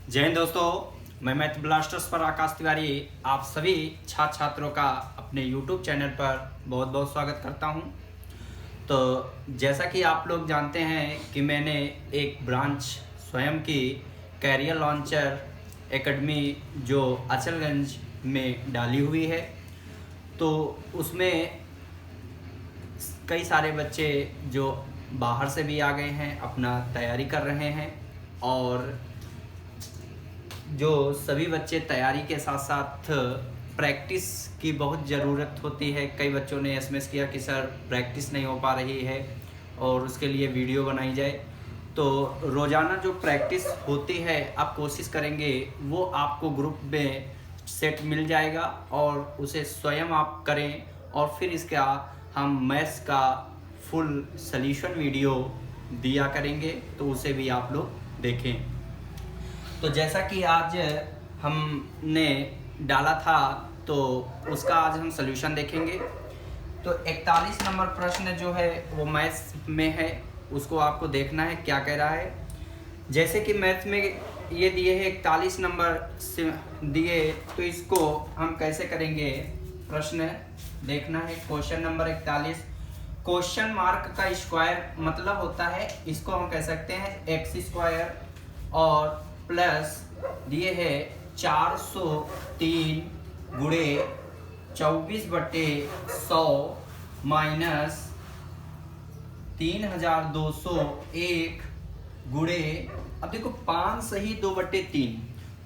जय हिंद दोस्तों, मैं मैथ ब्लास्टर्स पर आकाश तिवारी आप सभी छात्र छात्रों का अपने YouTube चैनल पर बहुत बहुत स्वागत करता हूं। तो जैसा कि आप लोग जानते हैं कि मैंने एक ब्रांच स्वयं की कैरियर लॉन्चर एकेडमी जो अचलगंज में डाली हुई है। तो उसमें कई सारे बच्चे जो बाहर से भी आ गए हैं, अपना तैयारी कर रहे हैं। और जो सभी बच्चे तैयारी के साथ साथ प्रैक्टिस की बहुत ज़रूरत होती है। कई बच्चों ने एसएमएस किया कि सर प्रैक्टिस नहीं हो पा रही है और उसके लिए वीडियो बनाई जाए। तो रोज़ाना जो प्रैक्टिस होती है आप कोशिश करेंगे वो आपको ग्रुप में सेट मिल जाएगा और उसे स्वयं आप करें। और फिर इसका हम मैथ्स का फुल सॉल्यूशन वीडियो दिया करेंगे, तो उसे भी आप लोग देखें। तो जैसा कि आज हमने डाला था तो उसका आज हम सॉल्यूशन देखेंगे। तो 41 नंबर प्रश्न जो है वो मैथ्स में है, उसको आपको देखना है क्या कह रहा है। जैसे कि मैथ्स में ये दिए हैं 41 नंबर से दिए, तो इसको हम कैसे करेंगे प्रश्न देखना है। क्वेश्चन नंबर 41, क्वेश्चन मार्क का स्क्वायर मतलब होता है, इसको हम कह सकते हैं एक्स स्क्वायर और प्लस दिए है 403 गुणे 24/100 माइनस 3201 गुणे, अब देखो 5 सही 2/3।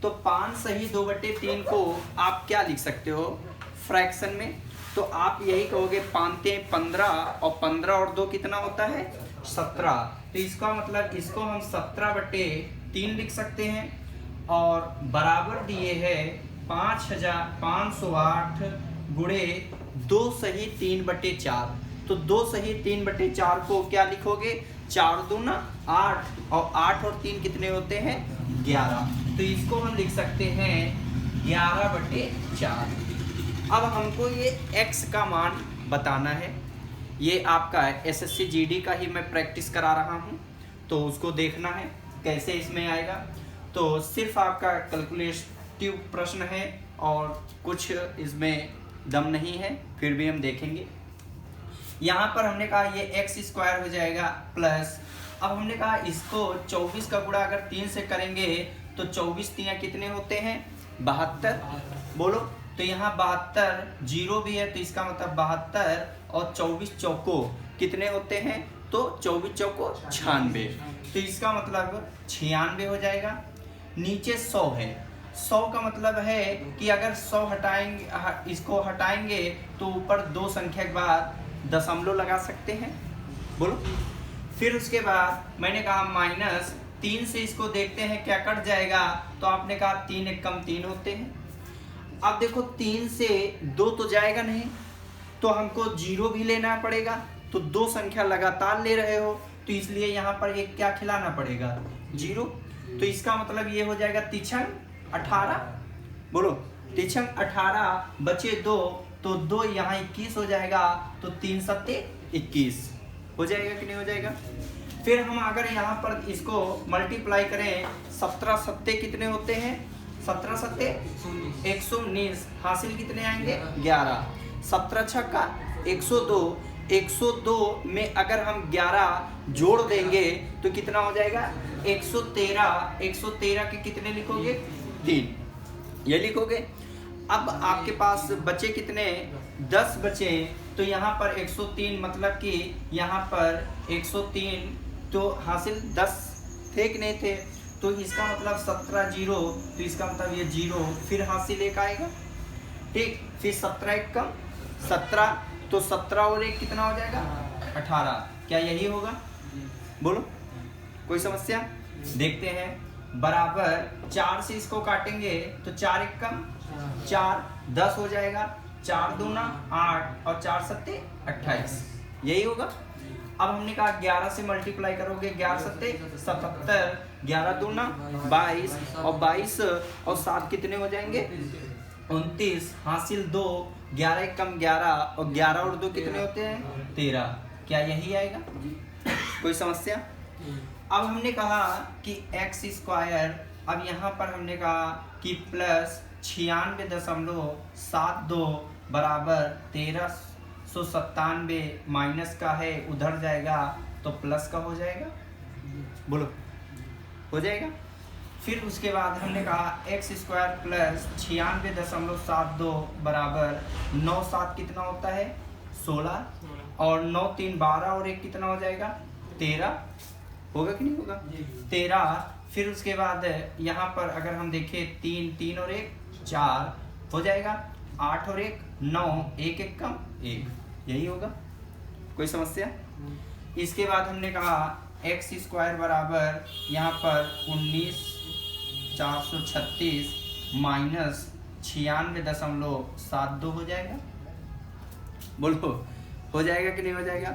तो 5 सही 2/3 को आप क्या लिख सकते हो फ्रैक्शन में। तो आप यही कहोगे 5 15 और 15 और 2 कितना होता है 17। तो इसका मतलब इसको हम 17/3 लिख सकते हैं। और बराबर दिए है 5508 गुणे 2 सही 3/4। तो 2 सही 3/4 को क्या लिखोगे 4 दूना 8 और 8 और 3 कितने होते हैं 11। तो इसको हम लिख सकते हैं 11/4। अब हमको ये x का मान बताना है। ये आपका एसएससी जीडी का ही मैं प्रैक्टिस करा रहा हूँ, तो उसको देखना है कैसे इसमें आएगा। तो सिर्फ आपका कैलकुलेटिव प्रश्न है और कुछ इसमें दम नहीं है, फिर भी हम देखेंगे। यहाँ पर हमने कहा ये एक्स स्क्वायर हो जाएगा प्लस, अब हमने कहा इसको 24 का गुणा अगर 3 से करेंगे तो 24 3 कितने होते हैं 72। बोलो, तो यहाँ 72 जीरो भी है, तो इसका मतलब 72 और 24 चौको कितने होते हैं, तो 24 चौको 96। तो इसका मतलब 96 हो जाएगा। नीचे 100 है, 100 का मतलब है कि अगर 100 हटाएंगे, इसको हटाएंगे तो ऊपर 2 संख्या के बाद दशमलव लगा सकते हैं। बोलो, फिर उसके बाद मैंने कहा माइनस 3 से इसको देखते हैं क्या कट जाएगा। तो आपने कहा 3 एक कम 3 होते हैं। अब देखो 3 से 2 तो जाएगा नहीं, तो हमको 0 भी लेना पड़ेगा। तो 2 संख्या लगातार ले रहे हो, तो इसलिए यहाँ पर एक क्या खिलाना पड़ेगा 0। तो इसका मतलब ये हो जाएगा 3 18। बोलो, 3 18 बचे 2, तो 2 यहाँ 21 हो जाएगा। तो 3 7 21 हो जाएगा कि नहीं हो जाएगा। फिर हम अगर यहाँ पर इसको मल्टीप्लाई करें 17 7 कितने होते हैं 17 7 119, हासिल कितने आएंगे 11। 17 छक्का 102, 102 में अगर हम 11 जोड़ देंगे तो कितना हो जाएगा 113। 113 के कितने लिखोगे 3, ये लिखोगे। अब आपके पास बचे कितने 10 बचे, तो यहाँ पर 103 मतलब कि यहाँ पर 103, तो हासिल 10 थे कि नहीं थे, तो इसका मतलब 17 0, तो इसका मतलब ये 0, फिर हासिल 1 आएगा। ठीक, फिर 17 1 कम 17, तो 17 और 1 कितना हो जाएगा 18। क्या यही होगा। बोलो, कोई समस्या। देखते हैं, बराबर 4 से इसको काटेंगे तो 4 1 कम 4 10 हो जाएगा। 4 दूना 8 और 4 7 28, यही होगा। अब हमने कहा 11 से मल्टीप्लाई करोगे 11 7 77, 11 दूना 22 और 22 और 7 कितने हो जाएंगे 29, हासिल 2, 11 1 कम 11 और 11 और 2 कितने होते हैं 13। क्या यही आएगा। कोई समस्या। अब हमने कहा कि एक्स स्क्वायर अब यहाँ पर हमने कहा कि प्लस 96.72 बराबर 1397 माइनस का है, उधर जाएगा तो प्लस का हो जाएगा, बोलो हो जाएगा। फिर उसके बाद हमने कहा एक्स स्क्वायर प्लस 96.72 बराबर 9×7 कितना होता है 16, और 9×3 12 और 1 कितना हो जाएगा 13, होगा कि नहीं होगा 13। फिर उसके बाद यहाँ पर अगर हम देखें 3 और 1 4 हो जाएगा, 8 और 1 9, 1 1 कम 1, यही होगा, कोई समस्या। इसके बाद हमने कहा एक्स स्क्वायर बराबर यहाँ पर 19,436 माइनस 96.72 हो जाएगा, बोलो हो जाएगा कि नहीं हो जाएगा।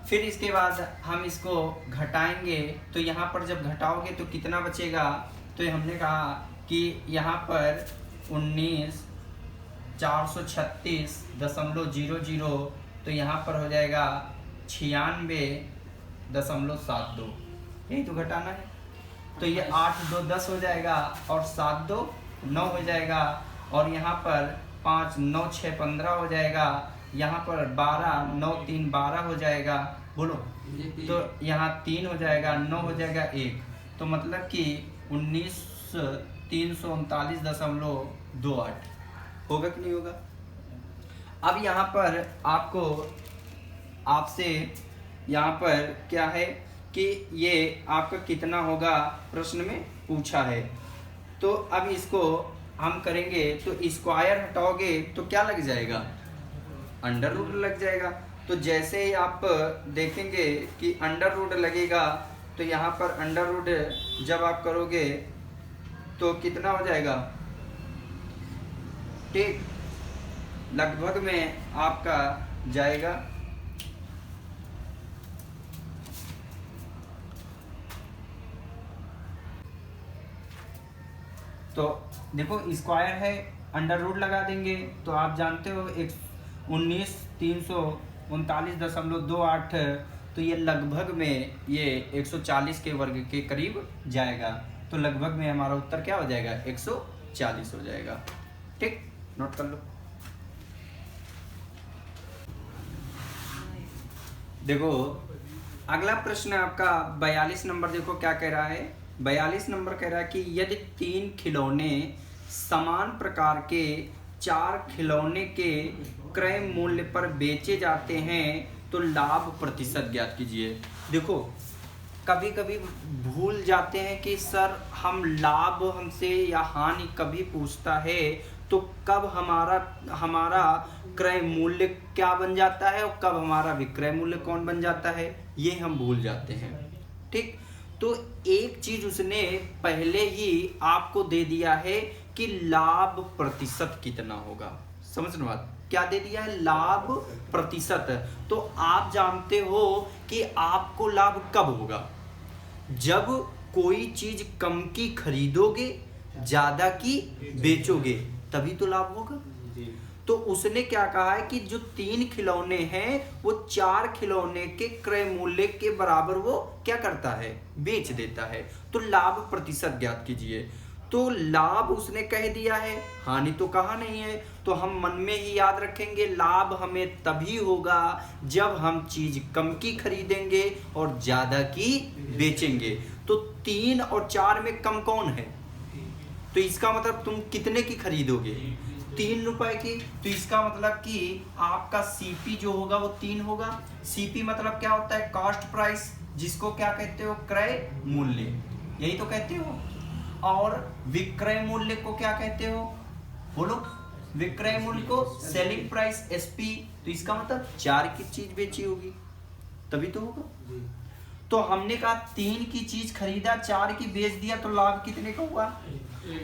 फिर इसके बाद हम इसको घटाएंगे, तो यहाँ पर जब घटाओगे तो कितना बचेगा, तो हमने कहा कि यहाँ पर 19,436.00, तो यहाँ पर हो जाएगा 96.72, यही तो घटाना है। तो ये 8 2 10 हो जाएगा, और 7 2 9 हो जाएगा, और यहाँ पर 5 9 6 15 हो जाएगा, यहाँ पर 12 9 3 12 हो जाएगा, बोलो तो यहाँ 3 हो जाएगा, 9 हो जाएगा 1, तो मतलब कि 19,339.28 होगा कि नहीं होगा। अब यहाँ पर आपसे यहाँ पर क्या है कि ये आपका कितना होगा प्रश्न में पूछा है, तो अब इसको हम करेंगे, तो स्क्वायर हटाओगे तो क्या लग जाएगा, अंडर रूट लग जाएगा। तो जैसे ही आप देखेंगे कि अंडर रूट लगेगा, तो यहाँ पर अंडर रूट जब आप करोगे तो कितना हो जाएगा, ठीक लगभग में आपका जाएगा तो देखो स्क्वायर है, अंडर रूट लगा देंगे, तो आप जानते हो 19,339.28, तो ये लगभग में ये 140 के वर्ग के करीब जाएगा, तो लगभग में हमारा उत्तर क्या हो जाएगा 140 हो जाएगा, ठीक नोट कर लो। देखो अगला प्रश्न आपका 42 नंबर, देखो क्या कह रहा है, 42 नंबर कह रहा है कि यदि 3 खिलौने समान प्रकार के 4 खिलौने के क्रय मूल्य पर बेचे जाते हैं तो लाभ प्रतिशत ज्ञात कीजिए। देखो कभी कभी भूल जाते हैं कि सर हम लाभ हमसे या हानि कभी पूछता है तो कब हमारा क्रय मूल्य क्या बन जाता है और कब हमारा विक्रय मूल्य कौन बन जाता है, ये हम भूल जाते हैं, ठीक। तो एक चीज उसने पहले ही आपको दे दिया है कि लाभ प्रतिशत कितना होगा, समझ बात, क्या दे दिया है लाभ प्रतिशत। तो आप जानते हो कि आपको लाभ कब होगा, जब कोई चीज कम की खरीदोगे ज्यादा की बेचोगे, तभी तो लाभ होगा। तो उसने क्या कहा है कि जो 3 खिलौने हैं वो 4 खिलौने के क्रय मूल्य के बराबर वो क्या करता है, बेच देता है, तो लाभ प्रतिशत ज्ञात कीजिए। तो लाभ उसने कह दिया है, हानि तो कहा नहीं है, तो हम मन में ही याद रखेंगे लाभ हमें तभी होगा जब हम चीज कम की खरीदेंगे और ज्यादा की बेचेंगे। तो 3 और 4 में कम कौन है, तो इसका मतलब तुम कितने की खरीदोगे, 3 रुपए की, तो इसका मतलब कि आपका सीपी जो होगा वो 3 होगा। सीपी मतलब क्या होता है, कॉस्ट प्राइस, जिसको क्या कहते हो क्रय मूल्य, यही तो कहते हो। और विक्रय मूल्य को क्या कहते हो, बोलो, विक्रय मूल्य को सेलिंग प्राइस एसपी, तो इसका मतलब 4 की चीज बेची होगी तभी तो होगा। तो हमने कहा 3 की चीज खरीदा 4 की बेच दिया, तो लाभ कितने का हुआ।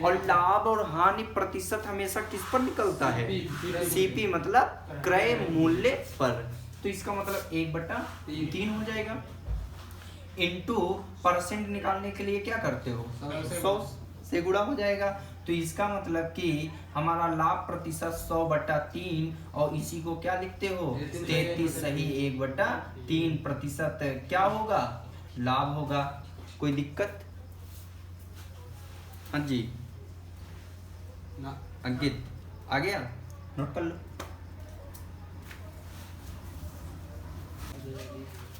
और लाभ और हानि प्रतिशत हमेशा किस पर निकलता है, सीपी मतलब क्रय मूल्य पर, तो इसका मतलब 1/3 हो जाएगा। इनटू परसेंट निकालने के लिए क्या करते हो, 100 से गुणा हो जाएगा, तो इसका मतलब कि हमारा लाभ प्रतिशत 100/3, और इसी को क्या लिखते हो 33 सही 1/3% क्या होगा, लाभ होगा। कोई दिक्कत, हाँ जी ना अंकित आ गया, नोट कर लो।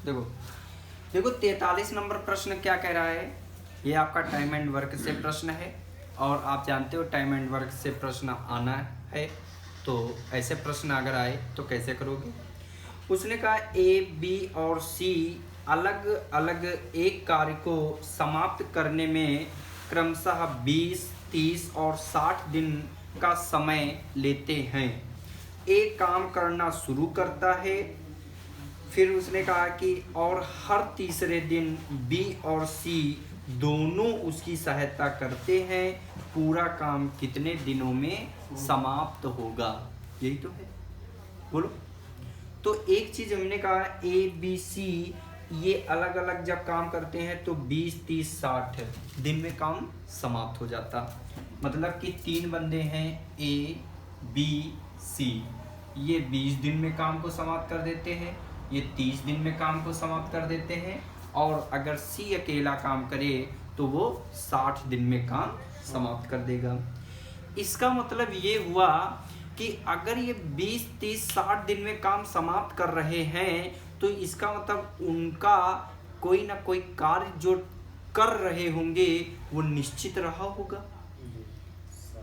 देखो देखो 43 नंबर प्रश्न क्या कह रहा है, ये आपका टाइम एंड वर्क से प्रश्न है, और आप जानते हो टाइम एंड वर्क से प्रश्न आना है, तो ऐसे प्रश्न अगर आए तो कैसे करोगे। उसने कहा ए बी और सी अलग अलग एक कार्य को समाप्त करने में क्रमशः 20, 30 और 60 दिन का समय लेते हैं। ए काम करना शुरू करता है, फिर उसने कहा कि और हर तीसरे दिन बी और सी दोनों उसकी सहायता करते हैं। पूरा काम कितने दिनों में समाप्त होगा, यही तो है, बोलो। तो एक चीज हमने कहा ए बी सी ये अलग अलग जब काम करते हैं तो 20, 30, 60 दिन में काम समाप्त हो जाता। मतलब कि 3 बंदे हैं ए बी सी, ये 20 दिन में काम को समाप्त कर देते हैं, ये 30 दिन में काम को समाप्त कर देते हैं, और अगर सी अकेला काम करे तो वो 60 दिन में काम समाप्त कर देगा। इसका मतलब ये हुआ कि अगर ये 20, 30, 60 दिन में काम समाप्त कर रहे हैं तो इसका मतलब उनका कोई ना कोई कार्य जो कर रहे होंगे वो निश्चित रहा होगा।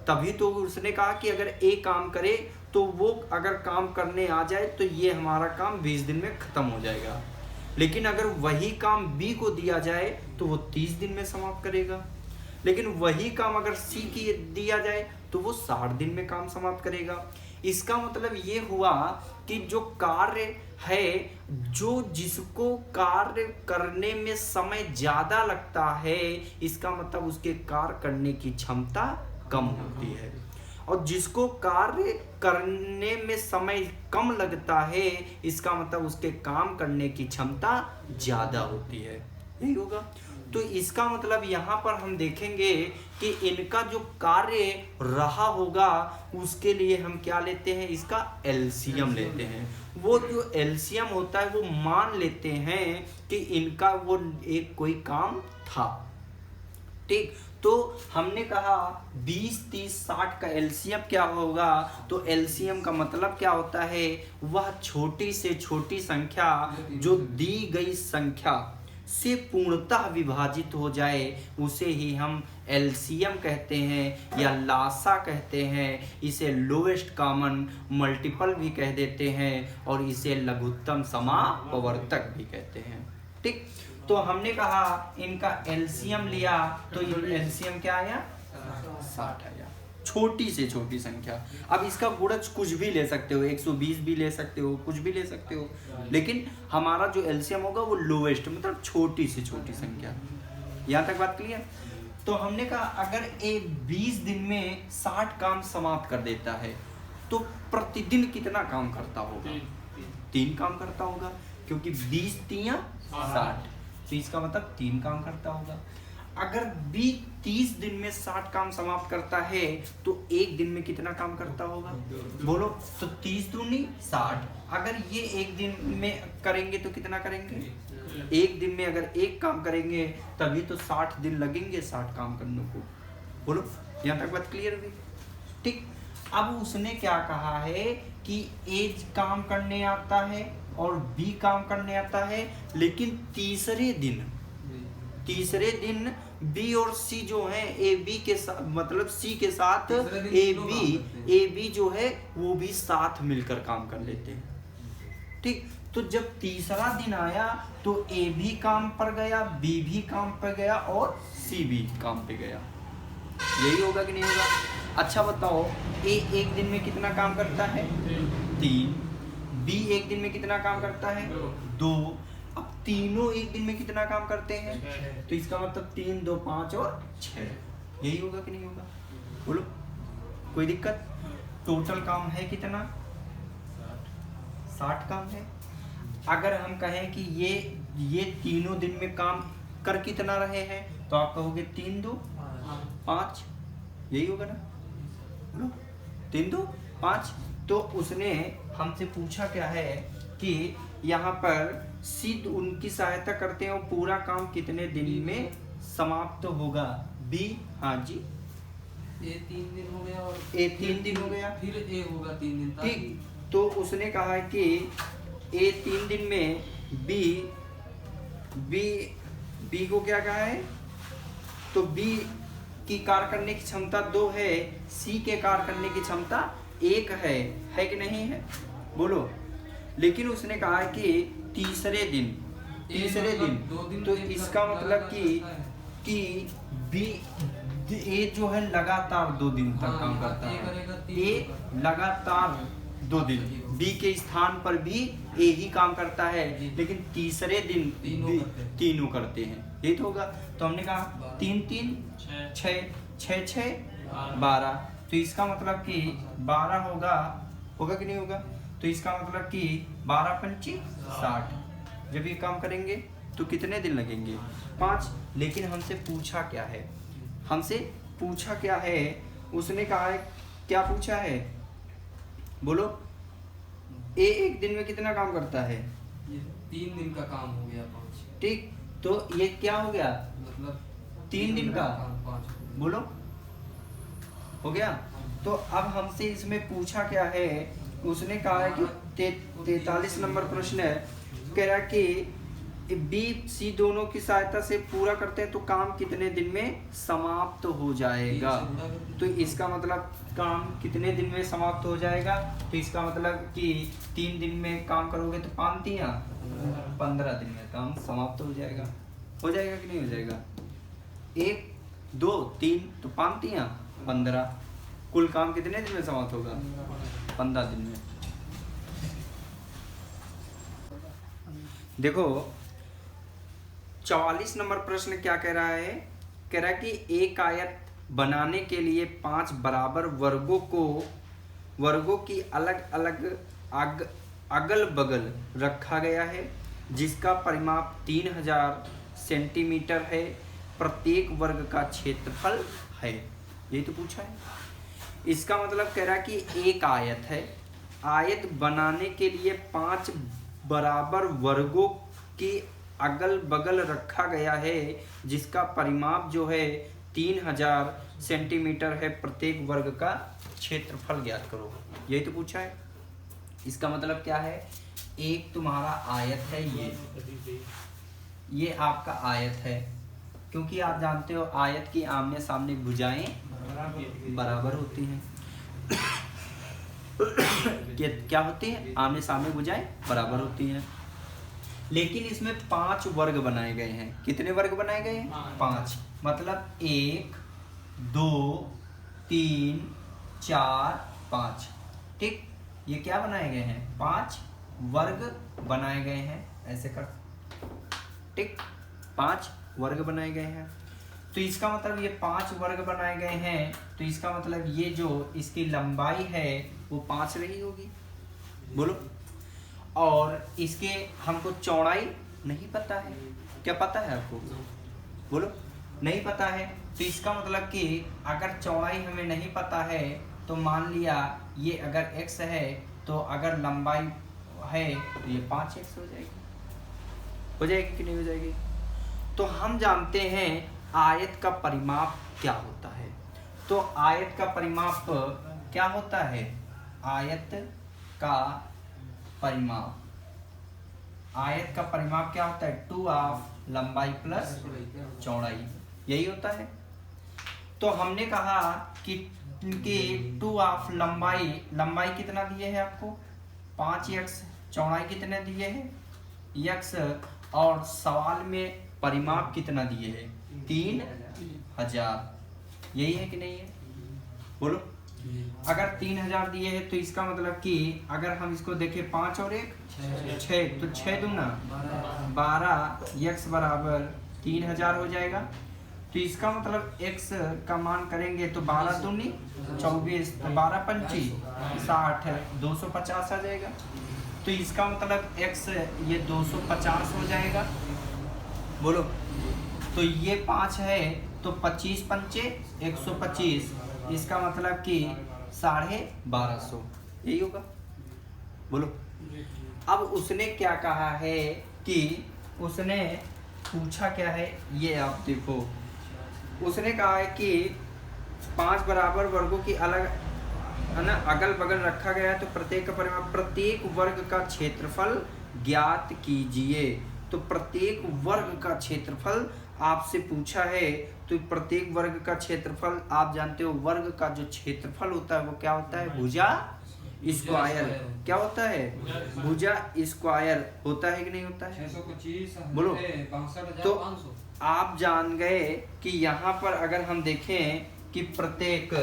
तभी तो उसने कहा कि अगर ए काम करे तो वो अगर काम करने आ जाए तो ये हमारा काम 20 दिन में खत्म हो जाएगा, लेकिन अगर वही काम बी को दिया जाए तो वो 30 दिन में समाप्त करेगा, लेकिन वही काम अगर सी की दिया जाए तो वो 60 दिन में काम समाप्त करेगा। इसका मतलब ये हुआ कि जो कार्य है, जो जिसको कार्य करने में समय ज़्यादा लगता है, इसका मतलब उसके कार्य करने की क्षमता कम होती है, और जिसको कार्य करने में समय कम लगता है, इसका मतलब उसके काम करने की क्षमता ज़्यादा होती है, यही होगा। तो इसका मतलब यहाँ पर हम देखेंगे कि इनका जो कार्य रहा होगा उसके लिए हम क्या लेते हैं, इसका एलसीएम लेते हैं। वो जो एलसीएम होता है वो मान लेते हैं कि इनका वो एक कोई काम था, ठीक। तो हमने कहा 20, 30, 60 का एलसीएम क्या होगा, तो एलसीएम का मतलब क्या होता है, वह छोटी से छोटी संख्या जो दी गई संख्या से पूर्णतः विभाजित हो जाए उसे ही हम एलसीएम कहते हैं या लासा कहते हैं। इसे लोएस्ट कॉमन मल्टीपल भी कह देते हैं और इसे लघुत्तम समापवर्तक भी कहते हैं, ठीक। तो हमने कहा इनका एलसीएम लिया तो एलसीएम क्या आया, 60 आया, छोटी से छोटी संख्या। अब इसका गुणज कुछ भी ले सकते हो, 120 भी ले सकते हो, कुछ भी ले सकते हो, लेकिन हमारा जो एलसीएम होगा वो लोएस्ट मतलब छोटी से छोटी संख्या। यहाँ तक बात क्लियर। तो हमने कहा अगर ए 20 दिन में 60 काम समाप्त कर देता है तो प्रतिदिन कितना काम करता होगा, 3 काम करता होगा, क्योंकि 20 3 60, तो इसका मतलब 3 काम करता होगा। अगर बी 30 दिन में 60 काम समाप्त करता है तो एक दिन में कितना काम करता होगा, बोलो। तो 30 दूनी 60, अगर ये एक दिन में करेंगे तो कितना करेंगे, एक दिन में अगर एक काम करेंगे तभी तो 60 दिन लगेंगे 60 काम करने को, बोलो। यहाँ तक बात क्लियर हुई, ठीक। अब उसने क्या कहा है कि ए काम करने आता है और बी काम करने आता है, लेकिन तीसरे दिन बी और सी जो है ए बी के साथ मतलब सी के साथ ए बी जो है वो भी साथ मिलकर काम कर लेते हैं, ठीक। तो जब तीसरा दिन आया तो ए भी काम पर गया, बी भी काम पर गया और सी भी काम पे गया, यही होगा कि नहीं होगा। अच्छा बताओ, ए एक दिन में कितना काम करता है, 3, बी एक दिन में कितना काम करता है, 2, अब तीनों एक दिन में कितना काम करते हैं, तो इसका मतलब 3, 2, 5 और 6, यही होगा कि नहीं होगा, बोलो। कोई दिक्कत। टोटल काम है कितना, 60 काम है। अगर हम कहें कि ये तीनों दिन में काम कर कितना रहे हैं तो आप कहोगे 3, 2, 5, यही होगा ना, बोलो। 3, 2, 5। तो उसने हमसे पूछा क्या है कि यहाँ पर सिद्ध उनकी सहायता करते हैं और पूरा काम कितने दिन में समाप्त होगा, बी, हाँ जी ए 3 दिन हो गया और ए 3 दिन हो गया, फिर ए होगा 3 दिन तक। ठीक। तो उसने कहा है कि ए 3 दिन में बी बी बी को क्या कहा है, तो बी की कार्य करने की क्षमता 2 है, सी के कार्य करने की क्षमता 1 है कि नहीं है, बोलो। लेकिन उसने कहा है कि तीसरे दिन मतलब 2 दिन तो एक इसका मतलब कि बी ए जो है लगातार 2 दिन तक हाँ, काम करता ए है, करेगा 3 ए दिन लगातार 2 दिन, बी के स्थान पर भी ए ही काम करता है, जी। लेकिन तीसरे दिन तीनों करते हैं, ये तो होगा। तो हमने कहा 3 3 6 6 12, तो इसका मतलब कि 12 होगा कि नहीं होगा, तो इसका मतलब कि 12 पंची 60। जब ये काम करेंगे तो कितने दिन लगेंगे, 5। लेकिन हमसे पूछा क्या है, उसने कहा है, क्या पूछा है, बोलो। ए 1 दिन में कितना काम करता है, ये 3 दिन का काम हो गया 5, ठीक। तो ये क्या हो गया, मतलब 3 दिन का, 5 बोलो, हो गया। तो अब हमसे इसमें पूछा क्या है, उसने कहा है कि 43 नंबर प्रश्न है, कह रहा है कि बी सी दोनों की सहायता से पूरा करते हैं तो काम कितने दिन में समाप्त हो जाएगा। तो इसका मतलब काम कितने दिन में समाप्त हो जाएगा, तो इसका मतलब कि 3 दिन में काम करोगे तो 5 तियां 15 दिन में काम समाप्त हो जाएगा कि नहीं हो जाएगा। 1 2 3 तो 5 तियां 15, कुल काम कितने दिन में समाप्त होगा, 15 दिन में। देखो 44 नंबर प्रश्न क्या कह रहा है, कह रहा है कि एक आयत बनाने के लिए 5 बराबर वर्गों की अलग अलग अगल बगल रखा गया है, जिसका परिमाप 3000 सेंटीमीटर है, प्रत्येक वर्ग का क्षेत्रफल है, यही तो पूछा है। इसका मतलब कह रहा है कि एक आयत है, आयत बनाने के लिए 5 बराबर वर्गों की अगल बगल रखा गया है, जिसका परिमाप जो है 3000 सेंटीमीटर है, प्रत्येक वर्ग का क्षेत्रफल ज्ञात करो, यही तो पूछा है। इसका मतलब क्या है, एक तुम्हारा आयत है, ये आपका आयत है, क्योंकि आप जानते हो आयत की आमने सामने भुजाएं बराबर होती हैं। क्या होती है, आमने सामने भुजाएं बराबर होती हैं। लेकिन इसमें 5 वर्ग बनाए गए हैं, कितने वर्ग बनाए गए हैं, 5, मतलब 1 2 3 4 5, ठीक। ये क्या बनाए गए हैं, 5 वर्ग बनाए गए हैं, ऐसे कर, ठीक, 5 वर्ग बनाए गए हैं। तो इसका मतलब ये 5 वर्ग बनाए गए हैं, तो इसका मतलब ये जो इसकी लंबाई है वो 5 रही होगी, बोलो। और इसके हमको चौड़ाई नहीं पता है, क्या पता है आपको, बोलो, नहीं पता है। तो इसका मतलब कि अगर चौड़ाई हमें नहीं पता है तो मान लिया ये अगर x है, तो अगर लंबाई है तो ये 5x हो जाएगी कि नहीं हो जाएगी। तो हम जानते हैं आयत का परिमाप क्या होता है। तो आयत का परिमाप क्या होता है, आयत का परिमाप क्या होता है, 2 लंबाई प्लस चौड़ाई, यही होता है। तो हमने कहा कि 2 लंबाई कितना दिए है आपको, 5x, चौड़ाई कितने दिए है x, और सवाल में परिमाप कितना दिए है 3000, यही है कि नहीं है, बोलो। अगर 3000 दिए हैं तो इसका मतलब कि अगर हम इसको देखें 5 और 1 6, तो 6 दूना 12, x बराबर 3000 हो जाएगा। तो इसका मतलब x का मान करेंगे तो 12 दूनी 24, तो 12 पंची 60, 250 आ जाएगा। तो इसका मतलब x ये 250 हो जाएगा, बोलो। तो ये 5 है तो 25 पंचे 125, इसका मतलब कि 1250, यही होगा, बोलो। अब उसने क्या कहा है कि उसने पूछा क्या है, ये आप देखो, उसने कहा है कि 5 बराबर वर्गों की अलग है ना अगल बगल रखा गया है, तो प्रत्येक का परिमाण, प्रत्येक वर्ग का क्षेत्रफल ज्ञात कीजिए। तो प्रत्येक वर्ग का क्षेत्रफल आपसे पूछा है, तो प्रत्येक वर्ग का क्षेत्रफल आप जानते हो, वर्ग का जो क्षेत्रफल होता है वो क्या होता है, भुजा स्क्वायर। क्या होता है, भुजा स्क्वायर होता है कि नहीं होता है, 625 बोलो। 62,500 तो आप जान गए कि यहाँ पर अगर हम देखें कि प्रत्येक,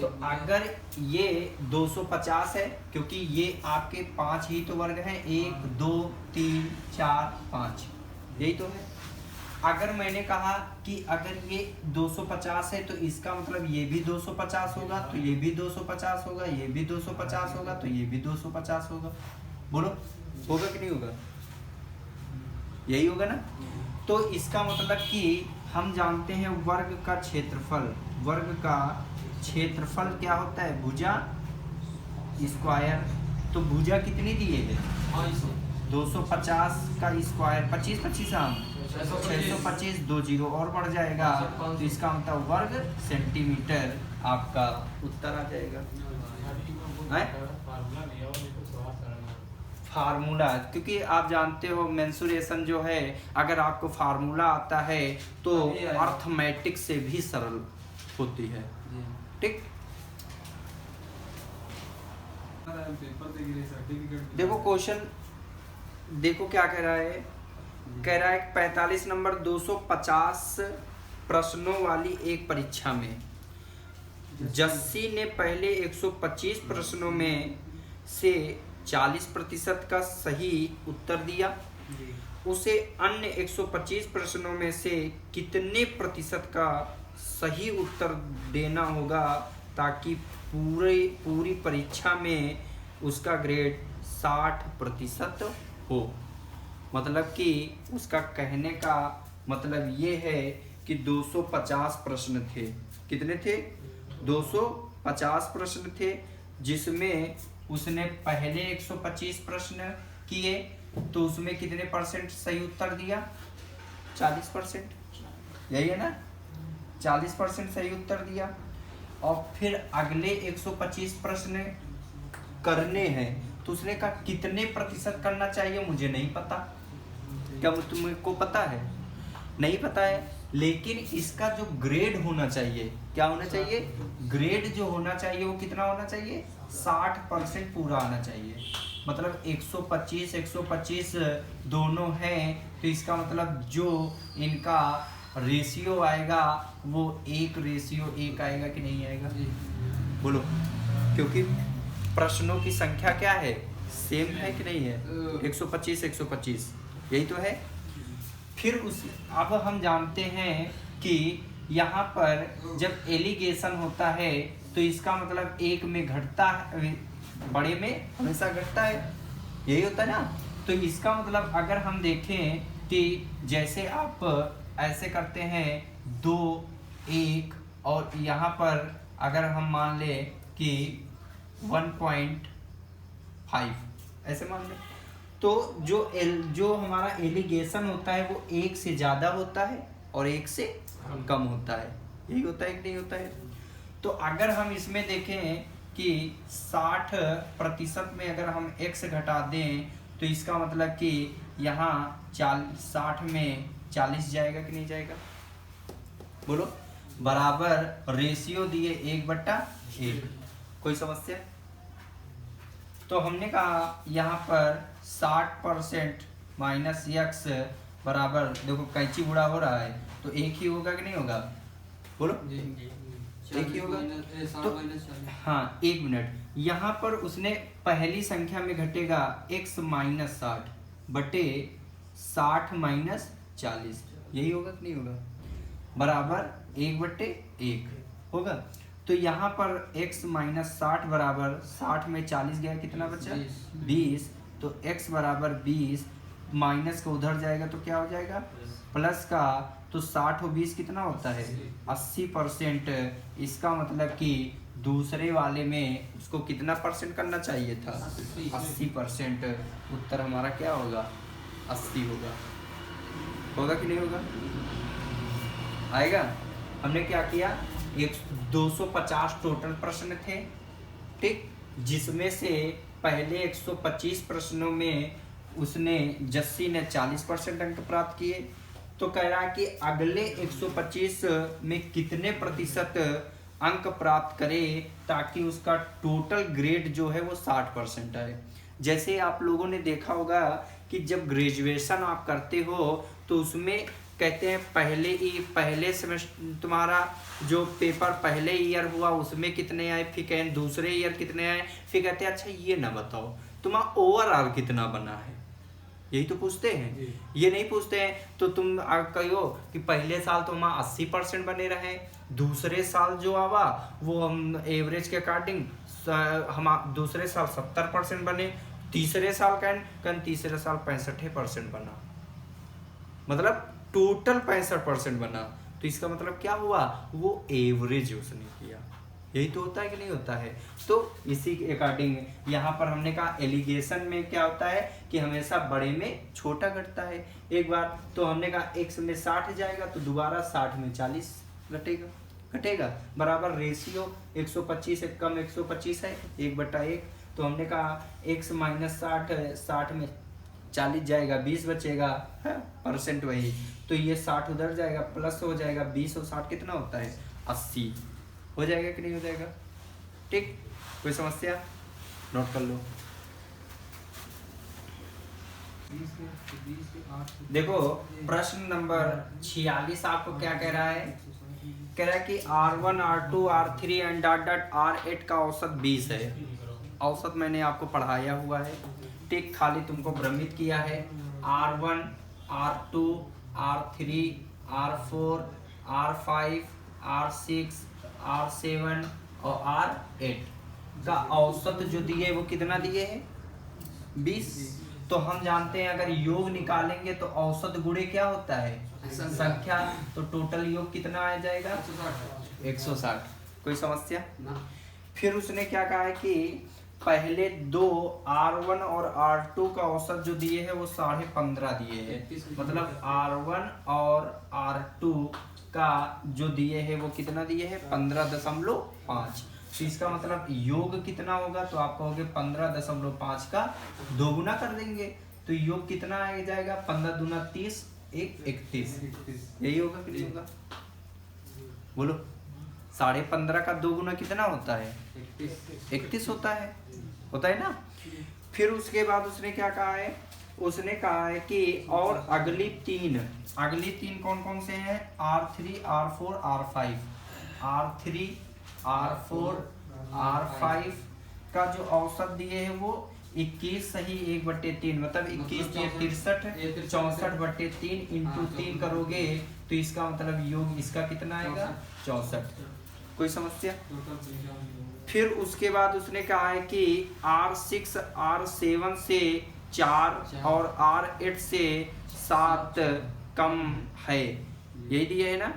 तो अगर ये 250 है, क्योंकि ये आपके 5 ही तो वर्ग हैं, 1 2 3 4 5, यही तो है। अगर मैंने कहा कि अगर ये 250 है, तो इसका मतलब ये भी 250 होगा, तो ये भी 250 होगा, ये भी 250 होगा, तो ये भी 250 होगा। बोलो, होगा कि नहीं होगा, यही होगा ना। तो इसका मतलब कि हम जानते हैं वर्ग का क्षेत्रफल, वर्ग का क्षेत्रफल क्या होता है, भुजा स्क्वायर। तो भुजा कितनी दिए है, 250 का स्क्वायर, 25 25 आम 625, 2 जीरो और बढ़ जाएगा, तो इसका मतलब वर्ग सेंटीमीटर आपका उत्तर आ जाएगा। फार्मूला, क्योंकि आप जानते हो मेंसुरेशन जो है, अगर आपको फार्मूला आता है तो अर्थमेटिक से भी सरल होती है, ठीक। देखो क्वेश्चन, देखो क्या कह रहा है, कह रहा है 45 नंबर 250 प्रश्नों वाली एक परीक्षा में जस्सी ने पहले 125 प्रश्नों में से 40% का सही उत्तर दिया, उसे अन्य 125 प्रश्नों में से कितने प्रतिशत का सही उत्तर देना होगा ताकि पूरी परीक्षा में उसका ग्रेड 60% हो। मतलब कि उसका कहने का मतलब ये है कि 250 प्रश्न थे, कितने थे, 250 प्रश्न थे, जिसमें उसने पहले 125 प्रश्न किए, तो उसमें कितने परसेंट सही उत्तर दिया, 40%, यही है ना, 40% सही उत्तर दिया। और फिर अगले 125 प्रश्न करने हैं, तो उसने कहा कितने प्रतिशत करना चाहिए, मुझे नहीं पता, क्या तुमको पता है, नहीं पता है, लेकिन इसका जो ग्रेड होना चाहिए, क्या होना चाहिए, ग्रेड जो होना चाहिए वो कितना होना चाहिए, 60% पूरा आना चाहिए। मतलब 125 125 दोनों हैं, तो इसका मतलब जो इनका रेशियो आएगा वो 1:1 आएगा कि नहीं आएगा, बोलो, क्योंकि प्रश्नों की संख्या क्या है, सेम है कि नहीं है, 125 125, यही तो है। फिर अब हम जानते हैं कि यहाँ पर जब एलिगेशन होता है तो इसका मतलब एक में घटता है, बड़े में हमेशा घटता है, यही होता है ना। तो इसका मतलब अगर हम देखें कि जैसे आप ऐसे करते हैं 2 1, और यहाँ पर अगर हम मान लें कि 1.5 ऐसे मान लें, तो जो हमारा एलिगेशन होता है वो 1 से ज़्यादा होता है और 1 से कम होता है, यही होता है कि नहीं होता है। तो अगर हम इसमें देखें कि 60% में अगर हम x घटा दें, तो इसका मतलब कि यहाँ 60 में 40 जाएगा कि नहीं जाएगा, बोलो, बराबर रेशियो दिए 1/1, कोई समस्या। तो हमने कहा यहाँ पर 60% माइनस x बराबर, देखो कैंची बुढ़ा हो रहा है तो 1 ही होगा कि नहीं होगा, बोलो, 1 ही होगा। तो हाँ 1 मिनट, यहाँ पर उसने पहली संख्या में घटेगा x माइनस 60 बटे 60 माइनस 40, यही होगा कि नहीं होगा, बराबर 1/1 होगा। तो यहाँ पर x माइनस 60 बराबर 60 में 40 गया, कितना बचा 20, तो x बराबर 20, माइनस का उधर जाएगा तो क्या हो जाएगा प्लस का, तो 60 और 20 कितना होता है 80%। इसका मतलब कि दूसरे वाले में उसको कितना परसेंट करना चाहिए था, 80%। उत्तर हमारा क्या होगा, 80 होगा, होगा कि नहीं होगा, आएगा। हमने क्या किया, 250 टोटल प्रश्न थे, ठीक, जिसमें से पहले 125 प्रश्नों में उसने जस्सी ने 40% अंक प्राप्त किए। तो कह रहा है कि अगले 125 में कितने प्रतिशत अंक प्राप्त करे ताकि उसका टोटल ग्रेड जो है वो 60% आए। जैसे आप लोगों ने देखा होगा कि जब ग्रेजुएशन आप करते हो तो उसमें कहते हैं पहले सेमेस्टर तुम्हारा जो पेपर पहले ईयर हुआ उसमें कितने आए, फिर कहें दूसरे ईयर कितने आए, फिर कहते हैं अच्छा ये ना बताओ तुम्हारा ओवरऑल कितना बना है, यही तो पूछते हैं। ये नहीं पूछते हैं तो तुम कहो कि पहले साल तो हम 80% बने रहे, दूसरे साल जो आवा वो हम एवरेज के अकॉर्डिंग हम दूसरे साल 70% बने, तीसरे साल कन तीसरे साल 65% बना, मतलब टोटल 65% बना। तो इसका मतलब क्या हुआ, वो एवरेज उसने किया। यही तो होता है कि नहीं होता है। तो इसी के अकॉर्डिंग यहाँ पर हमने कहा एलिगेशन में क्या होता है कि हमेशा बड़े में छोटा घटता है। एक बार तो हमने कहा x में 60 जाएगा तो दोबारा 60 में 40 घटेगा बराबर रेशियो 125 से कम 125 है 1/1। तो हमने कहा x माइनस 60 में 40 जाएगा 20 बचेगा है परसेंट वही, तो ये 60 उधर जाएगा प्लस हो जाएगा 20 और 60 कितना होता है 80 हो जाएगा कि नहीं हो जाएगा। ठीक, कोई समस्या नोट कर लो। देखो प्रश्न नंबर 46 आपको क्या कह रहा है, कह रहा है कि R1 R2 R3 and R8 का औसत 20 है। औसत मैंने आपको पढ़ाया हुआ है, ठीक, खाली तुमको भ्रमित किया है। R1 R2 R3 R4 R5 R6 R7 और R8 का औसत जो दिए वो कितना दिए है 20। तो हम जानते हैं अगर योग निकालेंगे तो औसत गुणे क्या होता है संख्या, तो टोटल योग कितना आ जाएगा 160। कोई समस्या ना। फिर उसने क्या कहा है कि पहले दो R1 और R2 का औसत जो दिए है वो 15.5 दिए है, मतलब R1 और R2 का जो दिए है वो कितना दिए है 15.5। तो इसका मतलब योग कितना होगा, तो आप कहोगे 15.5 का 2 गुना कर देंगे तो योग कितना आ जाएगा 15 दूना 30 31। यही होगा कि नहीं होगा, बोलो 15.5 का 2 गुना कितना होता है 31 होता है ना। फिर उसके बाद उसने क्या कहा है, उसने कहा है कि और अगली तीन कौन कौन से हैं R3 R4 R5 R3 R4 R5 का जो औसत दिए है वो 21 सही 1/3, मतलब 21 63 64/3 इंटू 3 करोगे तो इसका मतलब योग इसका कितना आएगा 64। कोई समस्या। फिर उसके बाद उसने कहा है कि R6 R7 से 4 और R8 से 7 कम है, यही दिया है ना।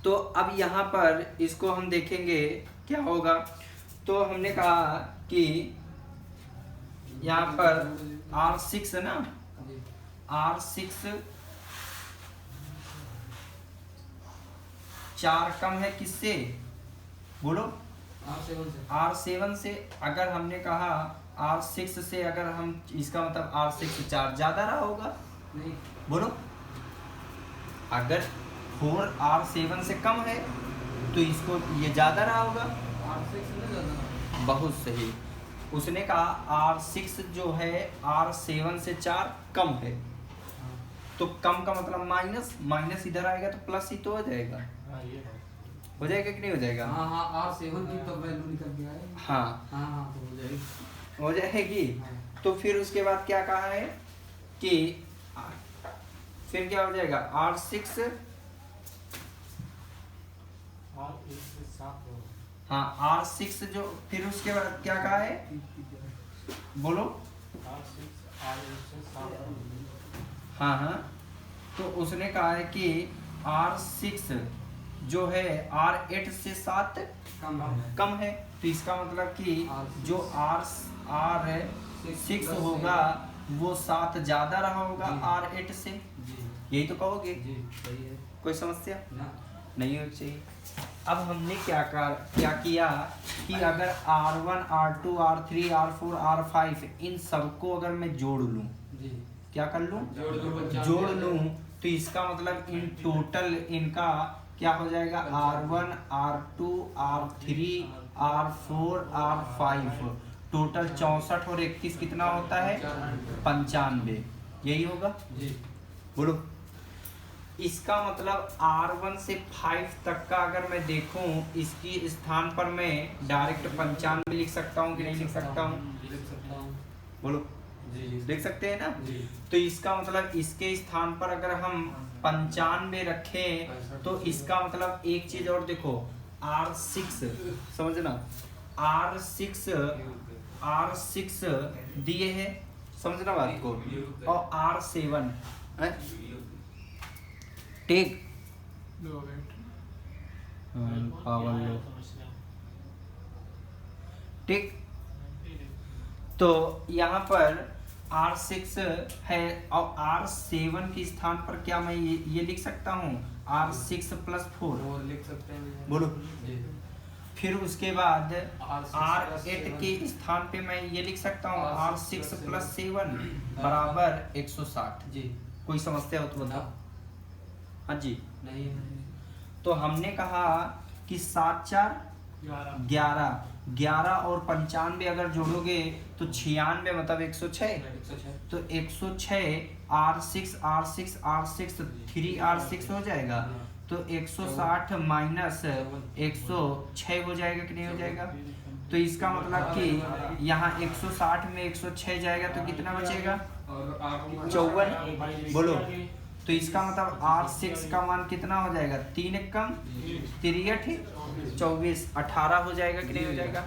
तो अब यहाँ पर इसको हम देखेंगे क्या होगा। तो हमने कहा कि यहाँ पर R6 है ना, R6 4 कम है किससे, बोलो R7 से। अगर हमने कहा R6 से अगर हम इसका मतलब R6 4 ज्यादा रहा होगा, नहीं बोलो, अगर 4 R7 से कम है तो इसको ये ज्यादा रहा होगा R6 से ज्यादा। बहुत सही, उसने कहा R6 जो है R7 से 4 कम है, तो कम का मतलब माइनस इधर आएगा तो प्लस ही तो हो जाएगा, हो जाएगा कि नहीं हो जाएगा। हाँ R7 की तो वैल्यू निकल गया है। हाँ तो हो जाएगी। तो फिर उसके बाद क्या कहा है कि फिर क्या हो जाएगा R6 हाँ R6 जो, फिर उसके बाद क्या कहा है बोलो हाँ, तो उसने कहा है कि R6 जो है R8 से 7 कम है, तो इसका मतलब कि जो R6 होगा वो 7 ज्यादा रहा होगा R8 से, यही तो कहोगे। कोई समस्या नहीं हो चाहिए। अब हमने क्या किया कि अगर R1 R2 R3 R4 R5 इन सबको अगर मैं जोड़ लूं, जी क्या कर लूं, जोड़ लूं, तो इसका मतलब इन टोटल इनका क्या हो जाएगा, R1 R2 R3 R4 R5 total 64 और 31 कितना होता है, 95, यही होगा। जी बोलो। इसका मतलब R1 से 5 तक का अगर मैं देखूं, इसकी स्थान पर मैं डायरेक्ट 95 लिख सकता हूं कि नहीं लिख सकता हूं, लिख सकता हूँ। बोलो, जी लिख सकते हैं ना। जी तो इसका मतलब इसके स्थान पर अगर हम 95 रखें तो इसका मतलब एक चीज और देखो, R6 समझना, R6 दिए है, समझना बात को, और R7 ठीक, पावर लो, ठीक। तो यहाँ पर R6 है और R7 के स्थान पर क्या मैं ये लिख सकता हूँ, R6 + 4, और लिख सकते हैं। बोलो। जी फिर उसके बाद R6 R8 के स्थान पे मैं ये लिख सकता हूँ R6 + 7 बराबर 160। जी कोई समस्या हो तो बताओ। हाँ जी, नहीं तो हमने कहा कि 7 4 11 और 95 अगर जोड़ोगे तो 96 मतलब 106। 106 तो 106 R6 3R6 हो जाएगा, तो 160 माइनस 106 हो जाएगा कि नहीं हो जाएगा। तो इसका मतलब कि यहाँ 160 में 106 जाएगा तो कितना बचेगा, और आपकी 54, बोलो। तो इसका मतलब R6 का मान कितना हो जाएगा, 3 कम 3 24 18 हो जाएगा कि नहीं हो जाएगा,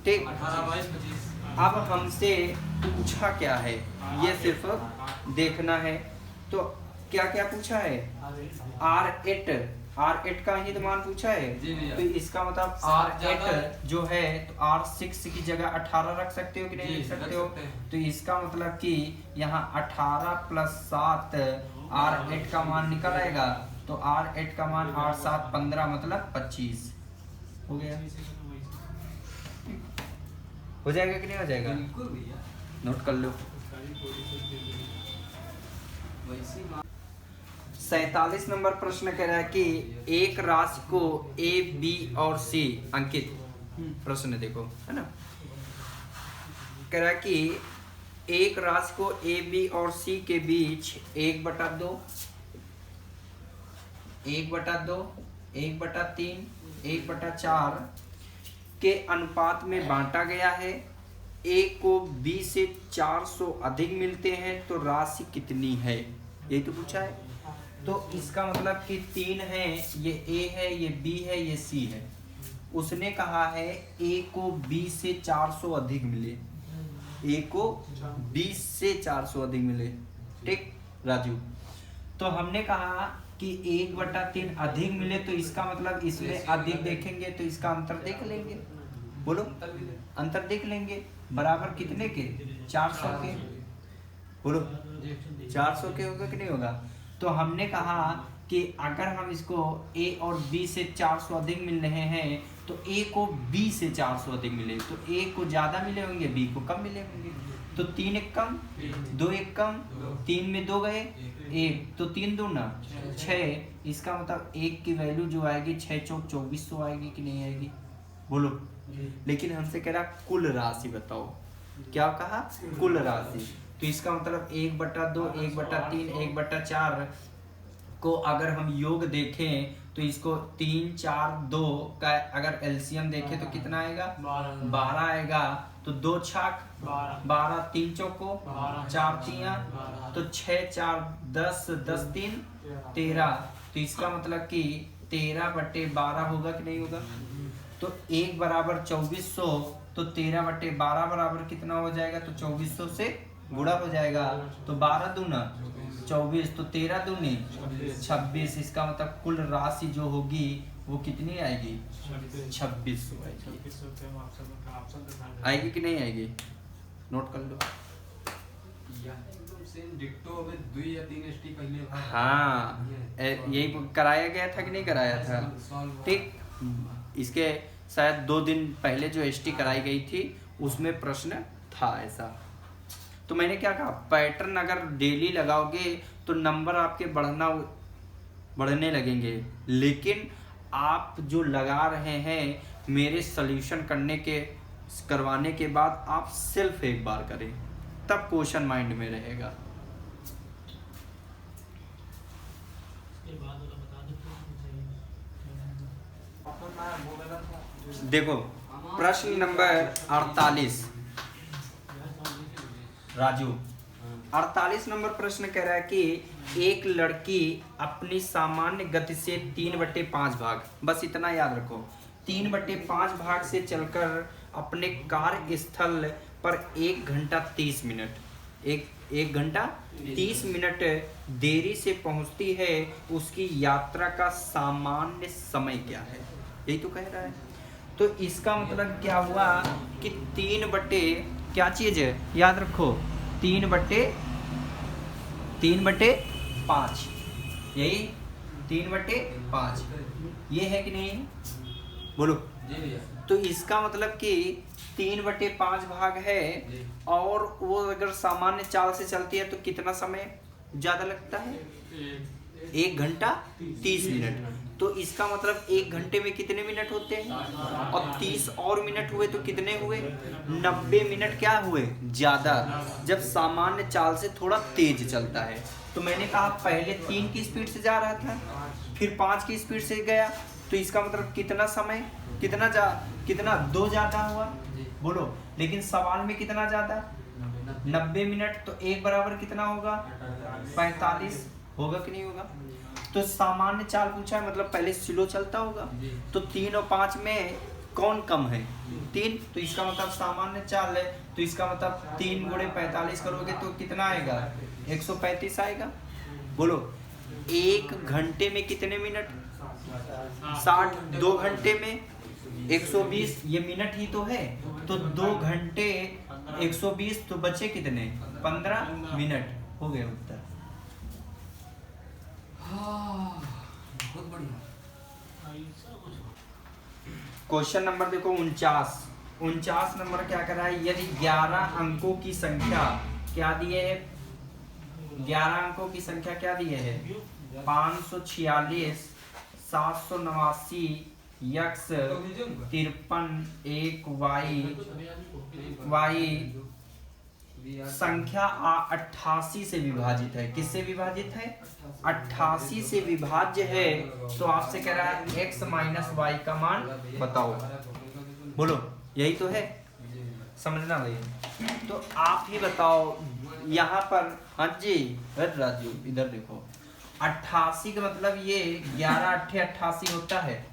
ठीक। 18 22 25। अब हमसे पूछा क्या है, ये सिर्फ देखना है। तो क्या क्या पूछा है, R8 का ही तो मान पूछा है। जी भैया। तो इसका मतलब सात ज्यादा है। R8 जो है तो R6 की जगह 18 रख सकते हो कि नहीं जी, रख सकते रख हो। सकते हैं। तो इसका मतलब कि यहाँ 18 + 7 R8 का मान निकल आएगा। तो R8 का मान 8 7 15 मतलब 25 हो गया, हो जाएगा कि नहीं हो जाएगा, बिल्कुल भैया, नोट कर लो। वैसी 47 नंबर प्रश्न कह रहा है कि एक राशि को A, B और C अंकित, प्रश्न देखो है ना, कह रहा है कि एक राशि को A, B और C के बीच 1/2 1/2 1/3 1/4 के अनुपात में बांटा गया है। A को B से 400 अधिक मिलते हैं तो राशि कितनी है, यही तो पूछा है। तो इसका मतलब कि 3 है, ये A है, ये B है, ये C है। उसने कहा है A को B से 400 अधिक मिले, A को B से 400 अधिक मिले, ठीक राजू। तो हमने कहा कि 1/3 अधिक मिले, तो इसका मतलब इसमें अधिक देखेंगे तो इसका अंतर देख लेंगे, बोलो अंतर देख लेंगे, बराबर कितने के, 400 के, बोलो 400 के होगा कि नहीं होगा। तो हमने कहा कि अगर हम इसको A और B से 400 अधिक मिल रहे हैं तो A को B से 400 अधिक मिले, तो A को ज़्यादा मिले होंगे, B को कम मिले होंगे। तो 3 1 कम 2 1 कम, 3 में 2 गए 1, तो 3 2 ना 6। इसका मतलब 1 की वैल्यू जो आएगी 6 चौक 2400 आएगी कि नहीं आएगी, बोलो। लेकिन हमसे कह रहा कुल राशि बताओ, क्या कहा, कुल राशि। तो इसका मतलब 1/2 1/3 1/4 को अगर हम योग देखें तो इसको 3 4 2 का अगर एलसीएम देखें तो कितना आएगा, 12 आएगा। तो 2 छाक 12 3 चौको 4 तिया, तो 6 4 10 10 3 13। तो इसका मतलब कि 13/12 होगा कि नहीं होगा। तो 1 बराबर 2400, तो 13/12 बराबर कितना हो जाएगा, तो 2400 से गुणा हो जाएगा। तो 12 दूना 24, तो 13 दूनी 26। इसका मतलब कुल राशि जो होगी वो कितनी आएगी, 2600 आएगी कि नहीं आएगी, नोट कर लो। एकदम सेम डिक्टो में 2 या 3 ST पहले हाँ यही कराया गया था कि नहीं कराया था, ठीक। इसके शायद 2 दिन पहले जो एसटी कराई गई थी उसमें प्रश्न था ऐसा। तो मैंने क्या कहा, पैटर्न अगर डेली लगाओगे तो नंबर आपके बढ़ने लगेंगे, लेकिन आप जो लगा रहे हैं मेरे सॉल्यूशन करवाने के बाद आप सिर्फ एक बार करें, तब क्वेश्चन माइंड में रहेगा। देखो प्रश्न नंबर 48 राजू, 48 नंबर प्रश्न कह रहा है कि एक लड़की अपनी सामान्य गति से 3/5 भाग, बस इतना याद रखो, 3/5 भाग से चलकर अपने कार्यस्थल पर 1 घंटा 30 मिनट 1 घंटा 30 मिनट देरी से पहुंचती है, उसकी यात्रा का सामान्य समय क्या है, यही तो कह रहा है। तो इसका मतलब क्या हुआ कि 3/क्या चीज है, याद रखो, 3/5, यही 3/5 ये है कि नहीं, बोलो। तो इसका मतलब कि 3/5 भाग है, और वो अगर सामान्य चाल से चलती है तो कितना समय ज्यादा लगता है, 1 घंटा 30 मिनट। तो इसका मतलब 1 घंटे में कितने मिनट होते हैं, और 30 और मिनट हुए तो कितने हुए, 90 मिनट क्या हुए ज्यादा, जब सामान्य चाल से थोड़ा तेज चलता है। तो मैंने कहा पहले 3 की स्पीड से जा रहा था, फिर 5 की स्पीड से गया, तो इसका मतलब कितना समय, कितना 2 ज्यादा हुआ, बोलो। लेकिन सवाल में कितना ज्यादा, 90 मिनट, तो 1 बराबर कितना होगा, 45 होगा कि नहीं होगा। तो सामान्य चाल पूछा है, मतलब पहले स्लो चलता होगा, तो 3 और 5 में कौन कम है, 3, तो इसका मतलब सामान्य चाल है, तो इसका मतलब 3 × 45 करोगे तो कितना आएगा, 135 आएगा, बोलो। 1 घंटे में कितने मिनट, 60, 2 घंटे में 120, ये मिनट ही तो है, तो 2 घंटे 120, तो बचे कितने, 15 मिनट, हो गए उत्तर। बहुत बढ़िया। क्वेश्चन नंबर देखो 49 नंबर क्या कर रहा है, यदि 11 अंकों की संख्या क्या दिए है, 11 अंकों की संख्या क्या दिए है, 546, 789, x 53, 1 y संख्या 88 से विभाजित है, किससे विभाजित है, 88 से विभाज्य है, तो आपसे कह रहा है x - y का मान बताओ, बोलो, यही तो है, समझना भैया। तो आप ही बताओ यहाँ पर, हाँ जी राजू इधर देखो, 88 का मतलब ये 11 8 88 होता है,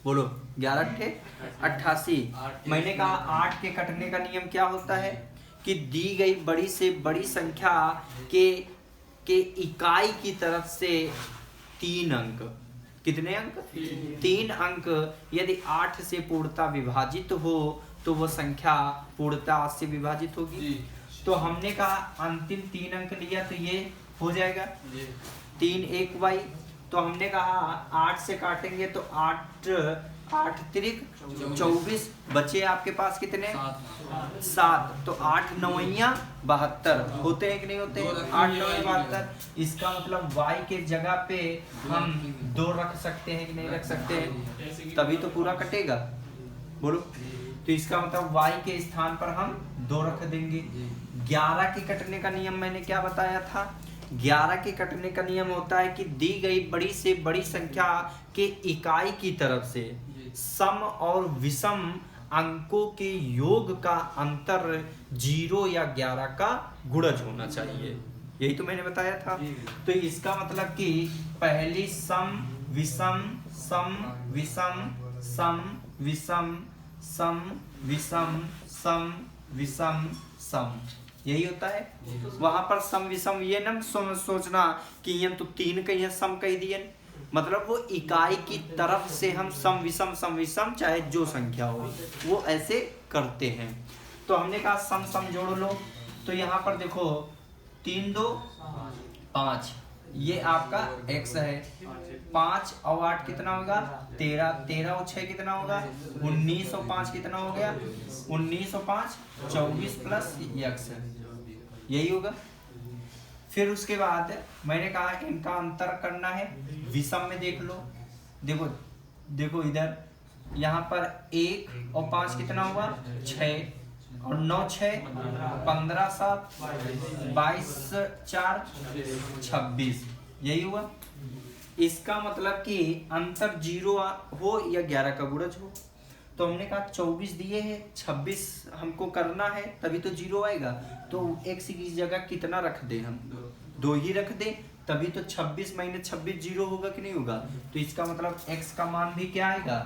बोलो 11 8 88। मैंने कहा 8 के कटने का नियम क्या होता है कि दी गई बड़ी से बड़ी संख्या के इकाई की तरफ से 3 अंक, कितने अंक, 3 अंक यदि 8 से पूर्णतः विभाजित हो तो वो संख्या पूर्णतः 8 से विभाजित होगी। तो हमने कहा अंतिम 3 अंक लिया तो ये हो जाएगा 3 1 y, तो हमने कहा 8 से काटेंगे तो 8 3 24, बचे आपके पास कितने, 7, तो 8 9 72 होते हैं कि नहीं होते, 8 9 72। इसका मतलब y के जगह पे हम 2 रख सकते हैं कि नहीं रख सकते हैं, तभी तो पूरा कटेगा, बोलो। तो इसका मतलब y के स्थान पर हम 2 रख देंगे। 11 के कटने का नियम मैंने क्या बताया था, 11 के कटने का नियम होता है कि दी गई बड़ी से बड़ी संख्या के इकाई की तरफ से सम और विषम अंकों के योग का अंतर 0 या 11 का गुणज होना चाहिए, यही तो मैंने बताया था। तो इसका मतलब कि पहली सम विषम सम विषम सम विषम सम विषम सम विषम सम, यही होता है। वहां पर सम विषम ये न सोचना कि ये तो 3 कहीं सम कह दिए, मतलब वो इकाई की तरफ से हम सम विषम चाहे जो संख्या हो वो ऐसे करते हैं। तो हमने कहा सम जोड़ लो, तो यहाँ पर देखो 3 2 5, ये आपका x है। 5 और 8 कितना होगा? 13। 13 और 6 कितना होगा? 19 और 5 कितना हो गया? 19 और 5 24 प्लस x, यही होगा। फिर उसके बाद मैंने कहा इनका अंतर करना है, विषम में देख लो। देखो देखो इधर यहाँ पर 1 और 5 कितना हुआ? 6 और 9 6 15 7 22 4 26, यही हुआ। इसका मतलब कि अंतर 0 हो या 11 का गुणज हो। तो हमने कहा 24 दिए हैं, 26 हमको करना है, तभी तो 0 आएगा। तो x की जगह कितना रख दे? हम 2 ही रख दे, तभी तो 26 माइनस 26 0 होगा कि नहीं होगा। तो इसका मतलब x का मान भी क्या आएगा?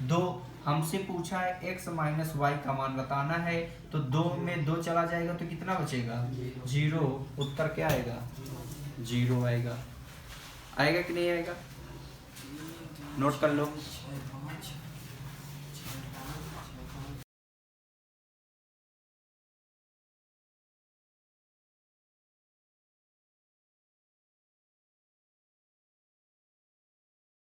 2। हमसे पूछा है x माइनस y का मान बताना है, तो 2 में 2 चला जाएगा तो कितना बचेगा? 0। उत्तर क्या आएगा? 0 आएगा। आएगा कि नहीं आएगा? नोट कर लो।